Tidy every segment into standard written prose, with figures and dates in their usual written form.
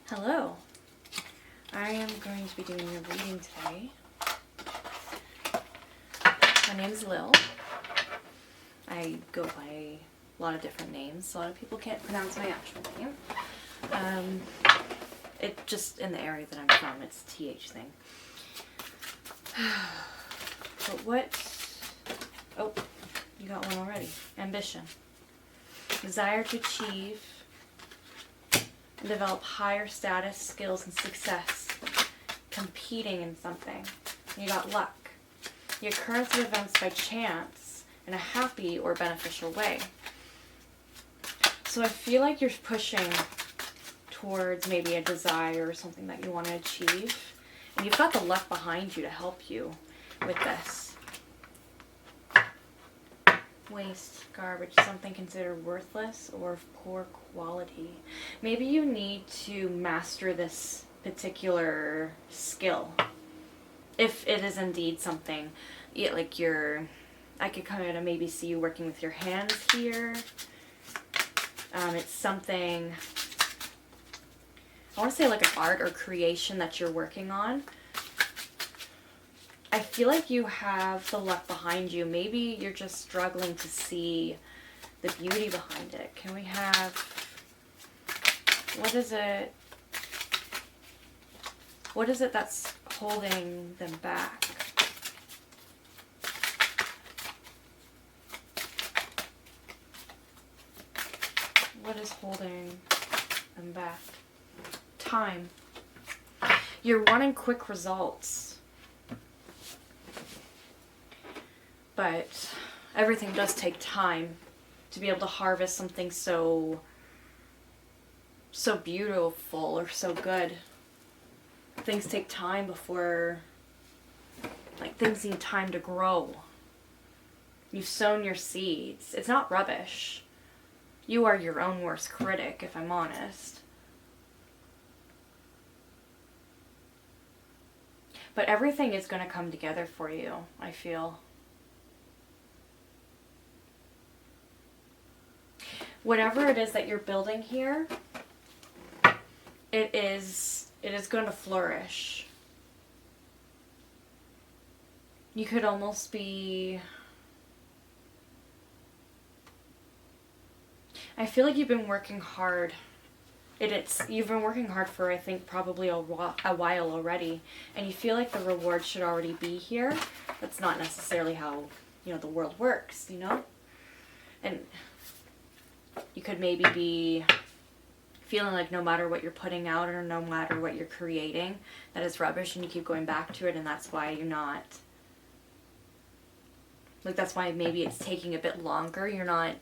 Hello. I am going to be doing a reading today. My name is Lil. I go by a lot of different names. A lot of people can't pronounce my actual name. It just in the area that I'm from, it's a TH thing. But what? Oh, you got one already. Ambition. Desire to achieve and develop higher status, skills, and success. Competing in something. You got luck. The occurrence of events by chance in a happy or beneficial way. So I feel like you're pushing towards maybe a desire or something that you want to achieve. And you've got the luck behind you to help you with this. Waste, garbage, something considered worthless or of poor quality. Maybe you need to master this particular skill. If it is indeed something, like I could kind of maybe see you working with your hands here. It's something, I want to say like an art or creation that you're working on. I feel like you have the luck behind you. Maybe you're just struggling to see the beauty behind it. Can we have, what is it that's holding them back? What is holding them back? Time. You're wanting quick results. But everything does take time to be able to harvest something so beautiful or so good. Things take time before, like, things need time to grow. You've sown your seeds. It's not rubbish. You are your own worst critic, if I'm honest. But everything is going to come together for you, I feel. Whatever it is that you're building here, it is going to flourish. You could almost be, I feel like you've been working hard. You've been working hard for, I think, probably a while already, and you feel like the reward should already be here. That's not necessarily how, the world works, And you could maybe be feeling like no matter what you're putting out or no matter what you're creating, that is rubbish, and you keep going back to it, and that's why you're not, like, that's why maybe it's taking a bit longer. You're not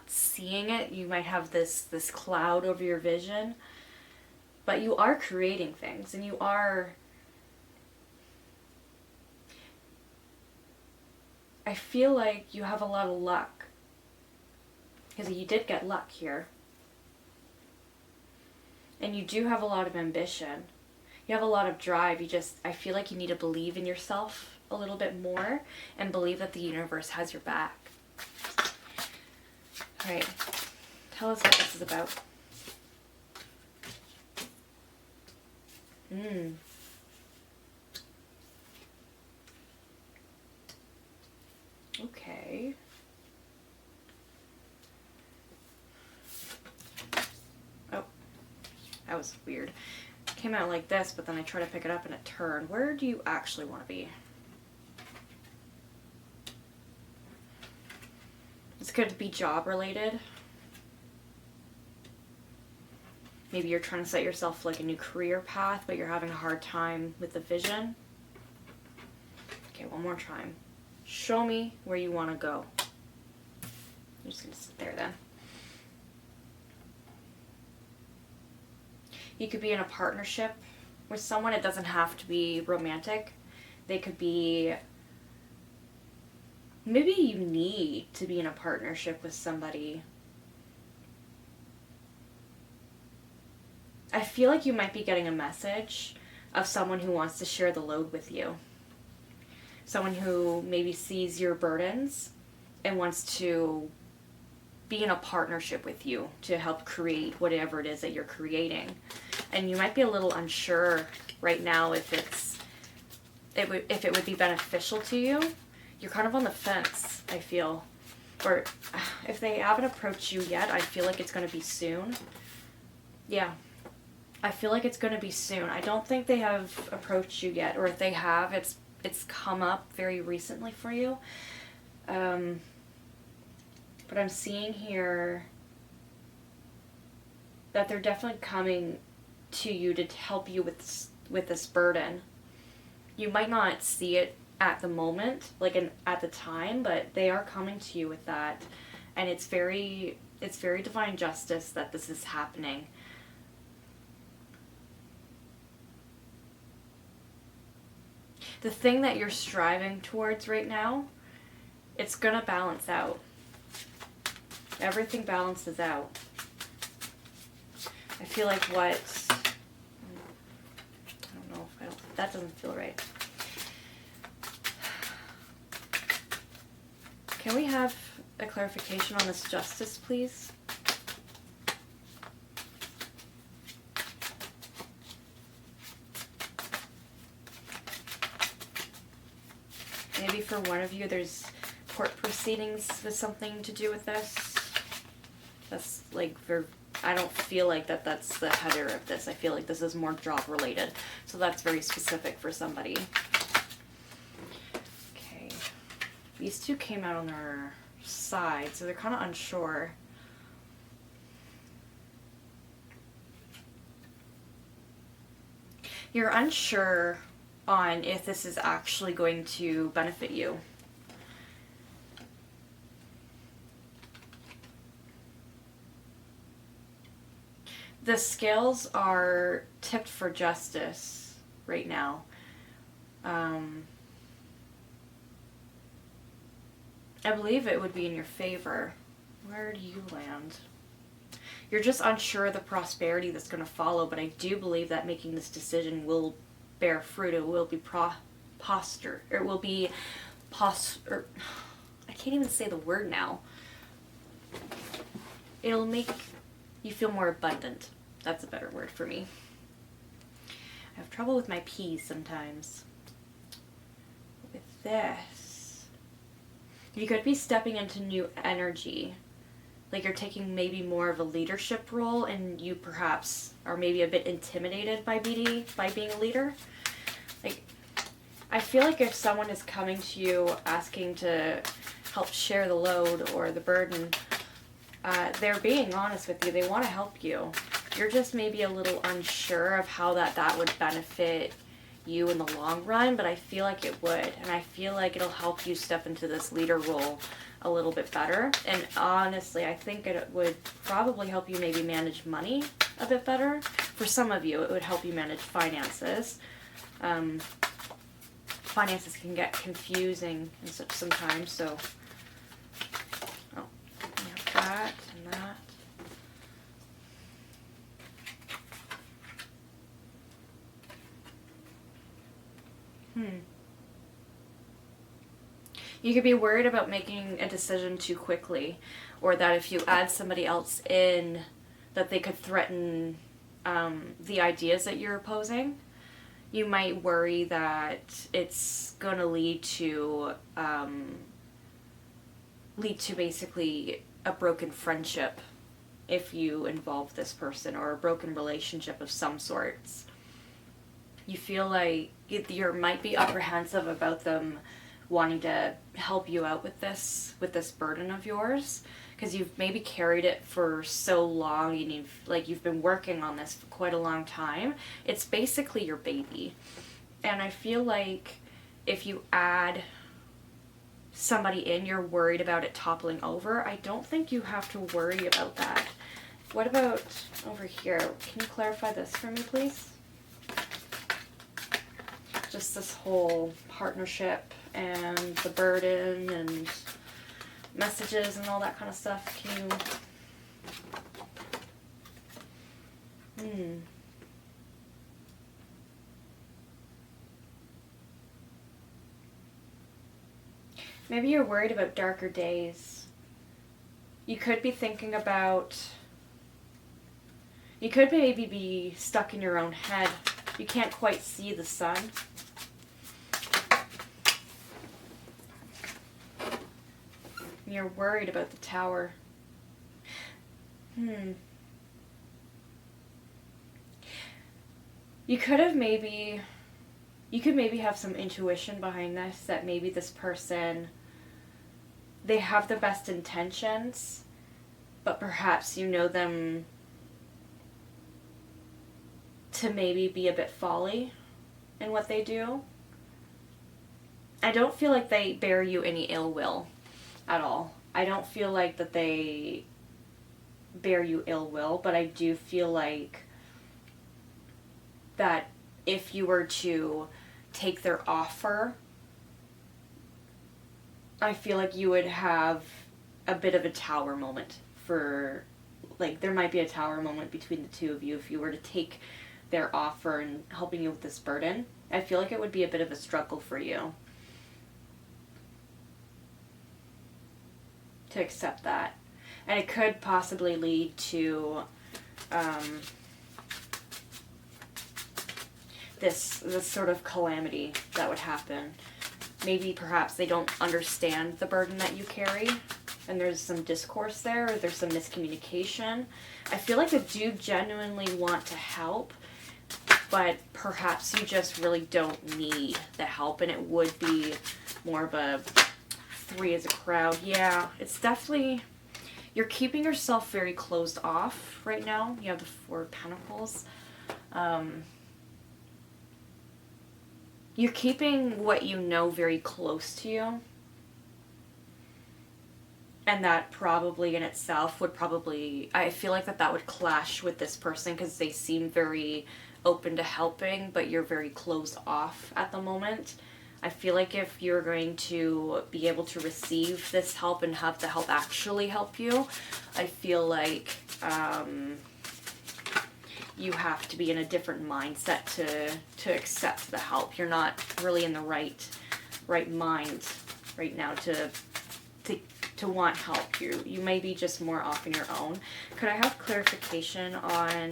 seeing it. You might have this cloud over your vision, but you are creating things, and I feel like you have a lot of luck. Because you did get luck here. And you do have a lot of ambition. You have a lot of drive. I feel like you need to believe in yourself a little bit more and believe that the universe has your back. Alright, tell us what this is about. Okay. That was weird. It came out like this, but then I tried to pick it up and it turned. Where do you actually want to be? This could be job related. Maybe you're trying to set yourself like a new career path, but you're having a hard time with the vision. Okay, one more time. Show me where you want to go. I'm just going to sit there then. You could be in a partnership with someone. It doesn't have to be romantic. They could be, maybe you need to be in a partnership with somebody. I feel like you might be getting a message of someone who wants to share the load with you. Someone who maybe sees your burdens and wants to be in a partnership with you to help create whatever it is that you're creating. and you might be a little unsure right now if it would be beneficial to you. You're kind of on the fence, I feel. Or if they haven't approached you yet, I feel like it's going to be soon. Yeah. I feel like it's going to be soon. I don't think they have approached you yet, or if they have, it's come up very recently for you. But I'm seeing here that they're definitely coming to you to help you with this burden. You might not see it at the moment, like at the time, but they are coming to you with that, and it's very divine justice that this is happening. The thing that you're striving towards right now, it's gonna balance out. Everything balances out. I feel like I don't know, that doesn't feel right. Can we have a clarification on this justice, please? Maybe for one of you, there's court proceedings with something to do with this. That's like, I don't feel like that's the header of this. I feel like this is more job related. So that's very specific for somebody. Okay. These two came out on their side, so they're kind of unsure. You're unsure on if this is actually going to benefit you. The scales are tipped for justice right now. I believe it would be in your favor. Where do you land? You're just unsure of the prosperity that's going to follow, but I do believe that making this decision will bear fruit. It will be I can't even say the word now. It'll make you feel more abundant. That's a better word for me. I have trouble with my P's sometimes. With this, you could be stepping into new energy. Like you're taking maybe more of a leadership role, and you perhaps are maybe a bit intimidated by being a leader. Like, I feel like if someone is coming to you asking to help share the load or the burden, they're being honest with you. They want to help you. You're just maybe a little unsure of how that would benefit you in the long run, but I feel like it would, and I feel like it'll help you step into this leader role a little bit better. And honestly, I think it would probably help you maybe manage money a bit better. For some of you, it would help you manage finances. Finances can get confusing sometimes, so we have that and that. You could be worried about making a decision too quickly, or that if you add somebody else in, that they could threaten the ideas that you're opposing. You might worry that it's going to lead to basically a broken friendship if you involve this person, or a broken relationship of some sorts. You feel like you might be apprehensive about them wanting to help you out with this burden of yours, because you've maybe carried it for so long, and you've been working on this for quite a long time. It's basically your baby. And I feel like if you add somebody in, you're worried about it toppling over. I don't think you have to worry about that. What about over here? Can you clarify this for me, please? Just this whole partnership and the burden and messages and all that kind of stuff. Can you... Maybe you're worried about darker days. You could be thinking about You could maybe be stuck in your own head. You can't quite see the sun. You're worried about the tower. You could maybe have some intuition behind this, that maybe this person, they have the best intentions, but perhaps you know them to maybe be a bit folly in what they do. I don't feel like they bear you any ill will at all. I don't feel like that they bear you ill will, but I do feel like that if you were to take their offer, I feel like you would have a bit of a tower moment for, like, there might be a tower moment between the two of you if you were to take their offer and helping you with this burden. I feel like it would be a bit of a struggle for you to accept that. And it could possibly lead to this sort of calamity that would happen. Maybe perhaps they don't understand the burden that you carry, and there's some discourse there, or there's some miscommunication. I feel like they do genuinely want to help, but perhaps you just really don't need the help, and it would be more of a 3 as a crowd. Yeah, it's definitely, you're keeping yourself very closed off right now. You have the 4 of Pentacles. You're keeping what you know very close to you. And that probably in itself would probably, I feel like that would clash with this person because they seem very open to helping, but you're very closed off at the moment. I feel like if you're going to be able to receive this help and have the help actually help you, I feel like you have to be in a different mindset to accept the help. You're not really in the right mind right now to want help. You may be just more off on your own. Could I have clarification on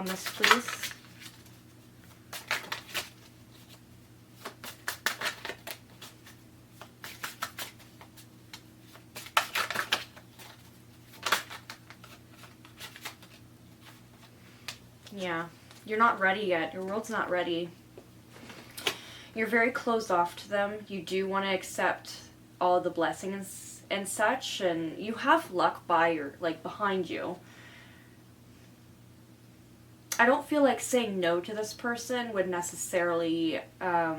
this, please? Yeah, you're not ready yet. Your world's not ready. You're very closed off to them. You do want to accept all the blessings and such, and you have luck behind you. I don't feel like saying no to this person would necessarily, I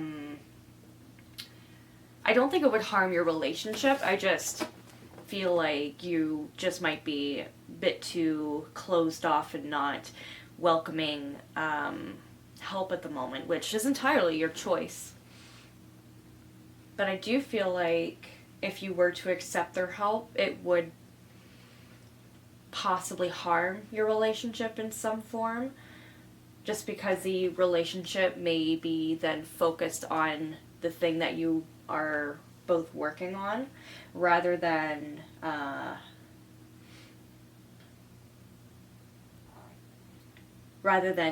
don't think it would harm your relationship. I just feel like you just might be a bit too closed off and not welcoming help at the moment, which is entirely your choice. But I do feel like if you were to accept their help, it would possibly harm your relationship in some form, just because the relationship may be then focused on the thing that you are both working on, rather than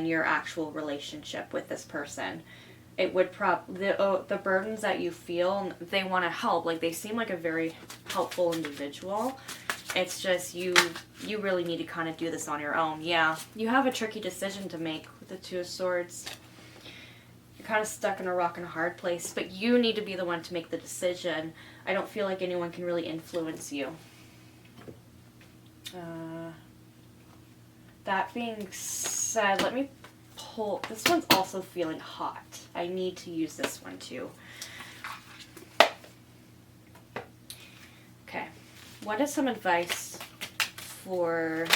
your actual relationship with this person. It would the burdens that you feel, they want to help. Like, they seem like a very helpful individual. It's just you really need to kind of do this on your own. Yeah, you have a tricky decision to make with the 2 of Swords. You're kind of stuck in a rock and a hard place, but you need to be the one to make the decision. I don't feel like anyone can really influence you. That being said, let me pull. This one's also feeling hot. I need to use this one too. Okay. What is some advice for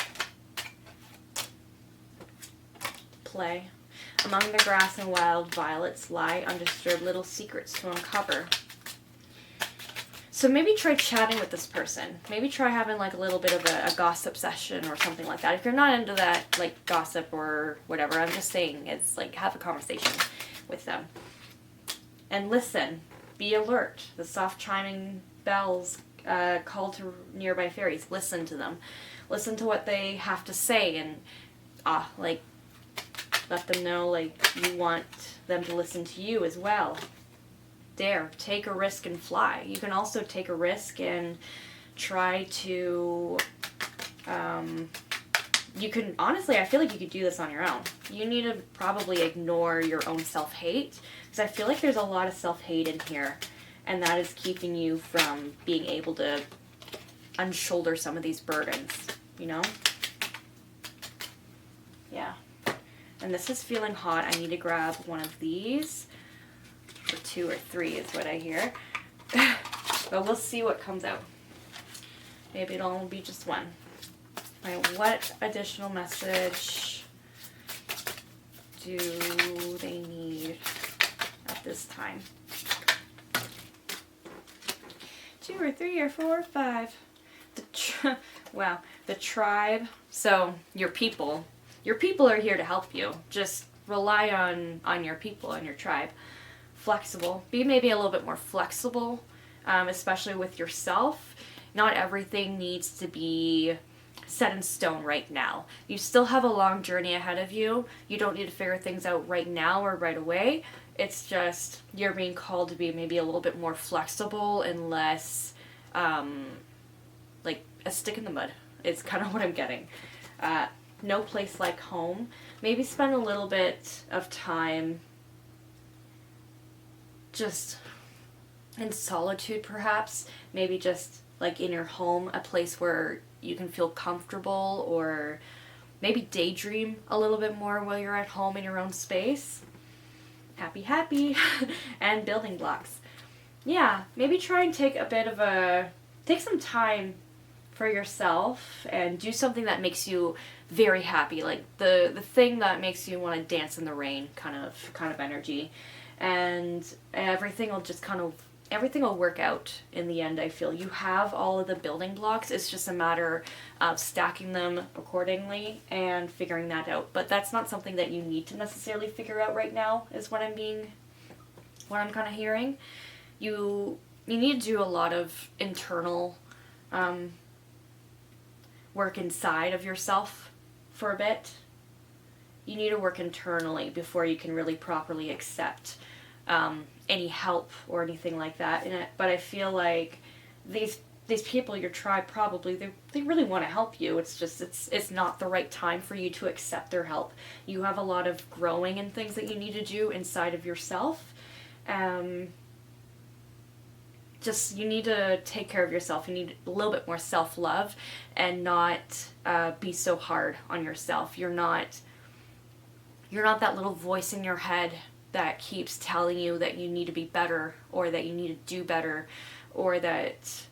play? Among the grass and wild violets lie undisturbed little secrets to uncover. So maybe try chatting with this person. Maybe try having like a little bit of a gossip session or something like that. If you're not into that, like gossip or whatever, I'm just saying it's like have a conversation with them. And listen. Be alert. The soft chiming bells call to nearby fairies. Listen to them. listen to what they have to say, and like let them know like you want them to listen to you as well. Dare, take a risk and fly. You can also take a risk and try to you can, honestly, I feel like you could do this on your own. You need to probably ignore your own self-hate, because I feel like there's a lot of self-hate in here, and that is keeping you from being able to unshoulder some of these burdens, you know? Yeah. And this is feeling hot. I need to grab one of these, or 2 or 3 is what I hear. But we'll see what comes out. Maybe it'll only be just one. All right, what additional message do they need at this time? 2 or 3 or 4 or 5. Wow, the tribe. So your people are here to help you. Just rely on your people and your tribe. Flexible. Be maybe a little bit more flexible, especially with yourself. Not everything needs to be set in stone right now. You still have a long journey ahead of you. You don't need to figure things out right now or right away. It's just you're being called to be maybe a little bit more flexible and less like a stick in the mud. It's kind of what I'm getting. No place like home. Maybe spend a little bit of time just in solitude, perhaps. Maybe just like in your home, a place where you can feel comfortable, or maybe daydream a little bit more while you're at home in your own space. Happy. And building blocks. Yeah, maybe try and take some time for yourself and do something that makes you very happy, like the thing that makes you want to dance in the rain kind of energy. And everything will work out in the end. I feel you have all of the building blocks. It's just a matter of stacking them accordingly and figuring that out. But that's not something that you need to necessarily figure out right now, is what I'm kind of hearing. You need to do a lot of internal work inside of yourself for a bit. You need to work internally before you can really properly accept any help or anything like that. But I feel like these people, your tribe, probably they really want to help you. It's just it's not the right time for you to accept their help. You have a lot of growing and things that you need to do inside of yourself. Just you need to take care of yourself. You need a little bit more self-love and not be so hard on yourself. You're not that little voice in your head that keeps telling you that you need to be better, or that you need to do better, or that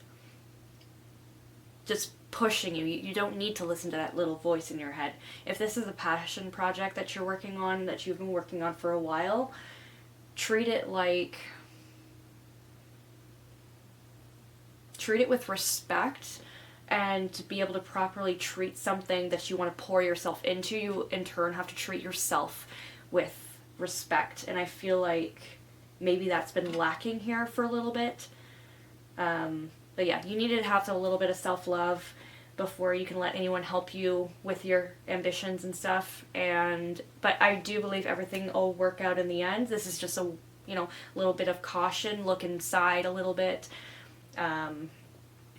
just pushing you. You don't need to listen to that little voice in your head. If this is a passion project that you're working on, that you've been working on for a while, treat it with respect, and to be able to properly treat something that you want to pour yourself into, you in turn have to treat yourself with respect. And I feel like maybe that's been lacking here for a little bit. But yeah, you need to have a little bit of self-love before you can let anyone help you with your ambitions and stuff. But I do believe everything will work out in the end. This is just a little bit of caution. Look inside a little bit.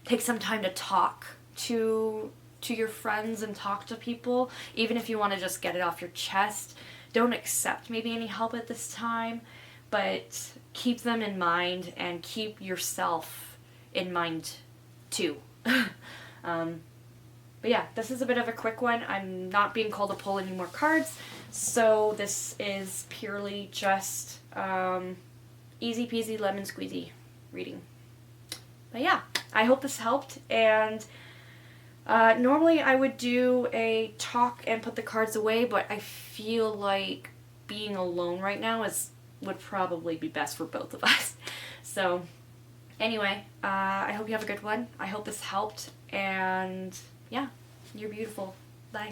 Take some time to talk to your friends and talk to people, even if you want to just get it off your chest. Don't accept maybe any help at this time, but keep them in mind and keep yourself in mind too. But yeah, this is a bit of a quick one. I'm not being called to pull any more cards, so this is purely just easy peasy lemon squeezy reading. But yeah, I hope this helped, and normally I would do a talk and put the cards away, but I feel like being alone right now would probably be best for both of us. So anyway, I hope you have a good one. I hope this helped, and yeah, you're beautiful. Bye.